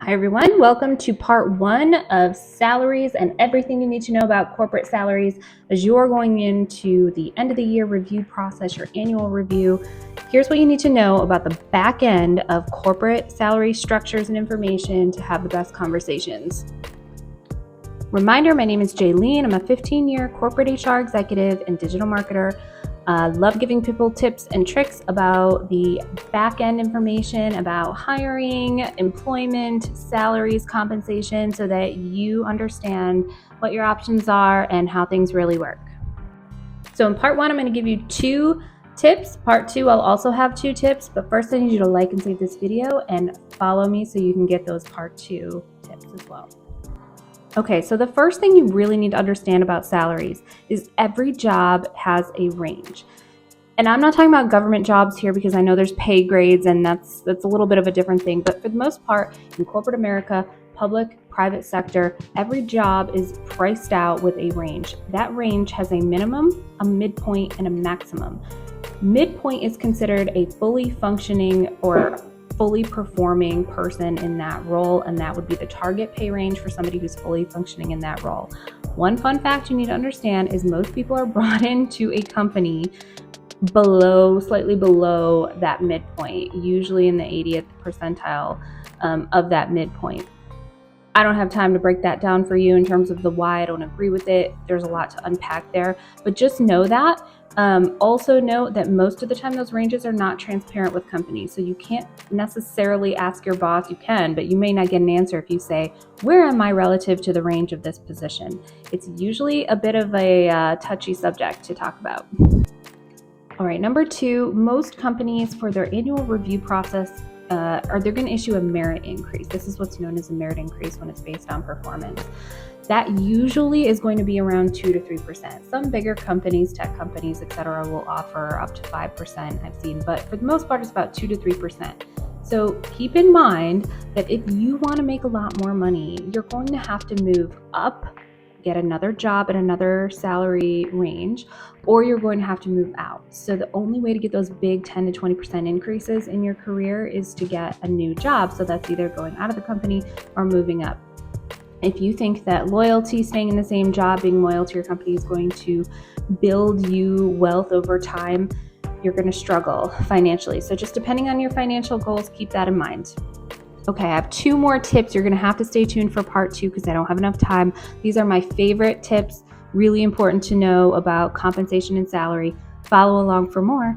Hi everyone, welcome to part one of salaries and everything you need to know about corporate salaries as you're going into the end of the year review process, your annual review. Here's what you need to know about the back end of corporate salary structures and information to have the best conversations. Reminder, my name is Jaylene. I'm a 15-year corporate HR executive and digital marketer. Love giving people tips and tricks about the back-end information about hiring, employment, salaries, compensation, so that you understand what your options are and how things really work. So in part one, I'm going to give you 2 tips. Part 2, I'll also have 2 tips, but first I need you to like and save this video and follow me so you can get those part 2 tips as well. Okay, so the first thing you really need to understand about salaries is every job has a range. And I'm not talking about government jobs here because I know there's pay grades and that's a little bit of a different thing. But for the most part, in corporate America, public, private sector, every job is priced out with a range. That range has a minimum, a midpoint, and a maximum. Midpoint is considered a fully functioning or fully performing person in that role, and that would be the target pay range for somebody who's fully functioning in that role. One fun fact you need to understand is most people are brought into a company slightly below that midpoint, usually in the 80th percentile of that midpoint. I don't have time to break that down for you in terms of the why I don't agree with it. There's a lot to unpack there, but just know that. Also note that most of the time those ranges are not transparent with companies. So you can't necessarily ask your boss, you can, but you may not get an answer if you say, where am I relative to the range of this position? It's usually a bit of a touchy subject to talk about. All right, number 2, most companies for their annual review process they're going to issue a merit increase. This is what's known as a merit increase when it's based on performance. That usually is going to be around 2 to 3%. Some bigger companies, tech companies, etc., will offer up to 5%, I've seen, but for the most part, it's about 2 to 3%. So keep in mind that if you want to make a lot more money, you're going to have to move up, get another job at another salary range, or you're going to have to move out. So the only way to get those big 10 to 20% increases in your career is to get a new job. So that's either going out of the company or moving up. If you think that loyalty, staying in the same job, being loyal to your company is going to build you wealth over time, you're going to struggle financially. So just depending on your financial goals, keep that in mind. Okay, I have 2 more tips. You're going to have to stay tuned for part 2 because I don't have enough time. These are my favorite tips, really important to know about compensation and salary. Follow along for more.